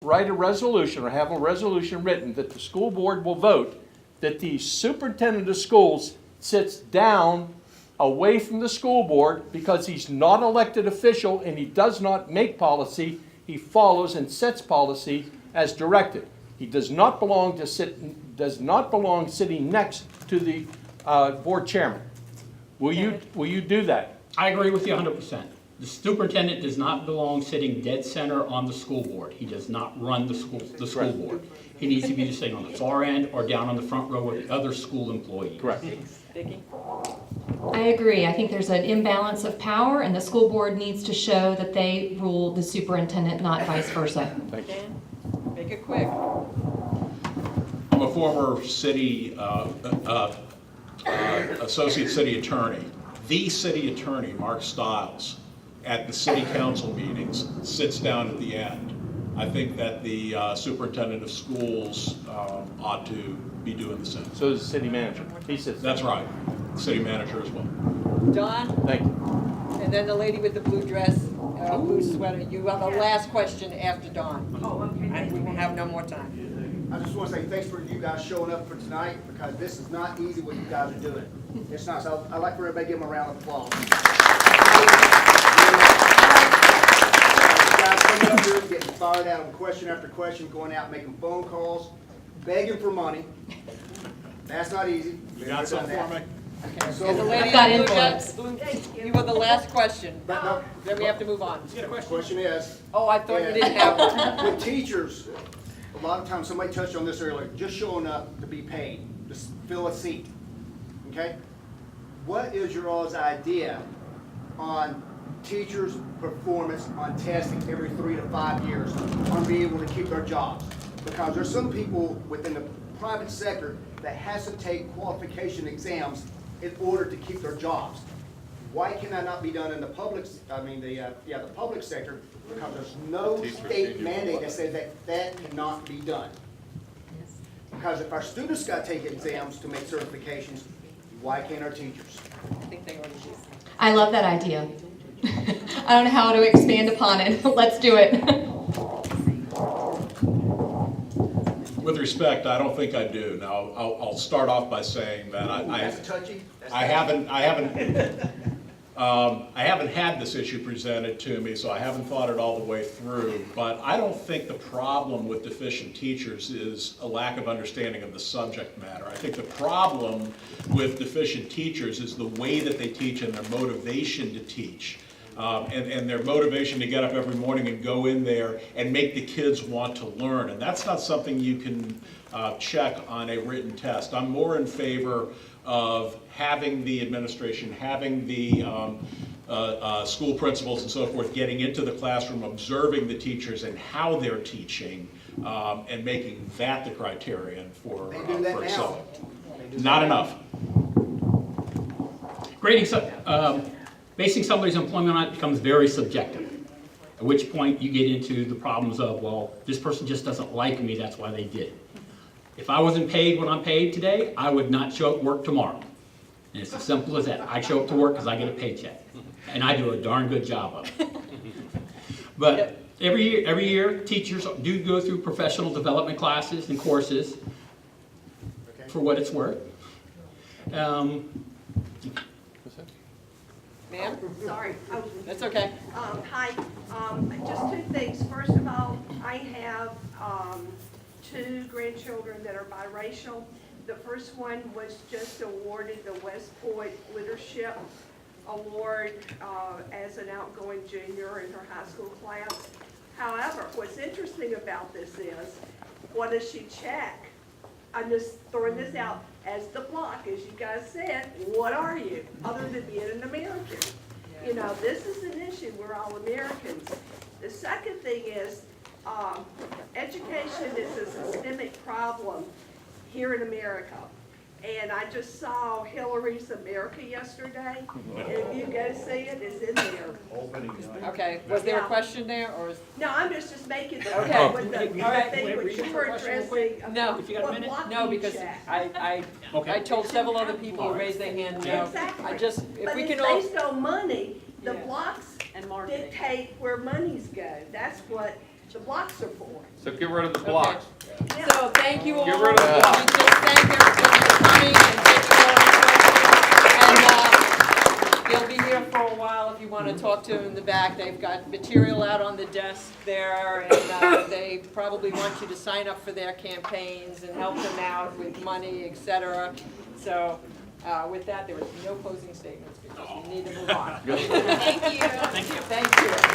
write a resolution or have a resolution written that the school board will vote that the superintendent of schools sits down away from the school board because he's not elected official and he does not make policy. He follows and sets policy as directed. He does not belong sitting next to the board chairman. Will you do that? I agree with you 100%. The superintendent does not belong sitting dead center on the school board. He does not run the school board. He needs to be just sitting on the far end or down on the front row with the other school employees. Correct. Vicki? I agree. I think there's an imbalance of power, and the school board needs to show that they rule the superintendent, not vice versa. Thank you. Dan? Make it quick. I'm a former city, associate city attorney. The city attorney, Mark Stiles, at the city council meetings, sits down at the end. I think that the superintendent of schools ought to be doing the same. So does the city manager. He sits. That's right, city manager as well. Don? Thank you. And then the lady with the blue dress, blue sweater. You have the last question after Don. Oh, okay, And thank we you. have no more time. I just want to say thanks for you guys showing up for tonight, because this is not easy what you guys are doing. It's not, so I'd like for everybody to give them a round of applause. You guys coming up here, getting fired out on question after question, going out making phone calls, begging for money. That's not easy. You got something for me? Okay. And the lady I've got in blue influence. dress, you were the last question. But no, Then we have to move on. the question is, Oh, I thought you didn't have one. with teachers, a lot of times, somebody touched on this earlier, just showing up to be paid, just fill a seat, okay? What is your all's idea on teachers' performance on testing every 3 to 5 years on being able to keep their jobs? Because there's some people within the private sector that has to take qualification exams in order to keep their jobs. Why can that not be done in the public, the public sector? Because there's no state mandate that says that that cannot be done. Because if our students got to take exams to make certifications, why can't our teachers? I think they already did. I love that idea. I don't know how to expand upon it. Let's do it. With respect, I don't think I do. Now, I'll start off by saying that That's touchy. That's I touchy. haven't had this issue presented to me, so I haven't thought it all the way through. But I don't think the problem with deficient teachers is a lack of understanding of the subject matter. I think the problem with deficient teachers is the way that they teach and their motivation to teach. And their motivation to get up every morning and go in there and make the kids want to learn. And that's not something you can check on a written test. I'm more in favor of having the administration, having the school principals and so forth getting into the classroom, observing the teachers and how they're teaching, and making that the criterion for They do that now. excelling. They do Not that now. enough. Grading, basing somebody's employment on it becomes very subjective. At which point you get into the problems of, well, this person just doesn't like me, that's why they did it. If I wasn't paid what I'm paid today, I would not show up to work tomorrow. And it's as simple as that. I show up to work because I get a paycheck. And I do a darn good job of it. But every year, teachers do go through professional development classes and courses for what it's worth. Ma'am? Sorry. That's okay. Hi, just two things. First of all, I have two grandchildren that are biracial. The first one was just awarded the West Point Leadership Award as an outgoing junior in her high school class. However, what's interesting about this is, what does she check? I'm just throwing this out as the block, as you guys said, what are you, other than being an American? You know, this is an issue, we're all Americans. The second thing is, education is a systemic problem here in America. And I just saw Hillary's America yesterday, and if you go see it, it's in there. Okay, was there a question there, or? No, I'm just making the, Okay. with the All right. thing which you were addressing. No. If you got a minute? No, because I told several other people to raise their hand, no. Exactly. I just, if But we it's can all. based on money, the Yeah. blocks And marketing. dictate where monies go. That's what The blocks are for. So get rid of the blocks. So thank you all. Get rid of the We blocks. just thank everybody for coming and taking all the questions. And they'll be here for a while if you want to talk to them in the back. They've got material out on the desk there, and they probably want you to sign up for their campaigns and help them out with money, et cetera. So with that, there was no closing statements because we need to move on. Thank you. Thank you.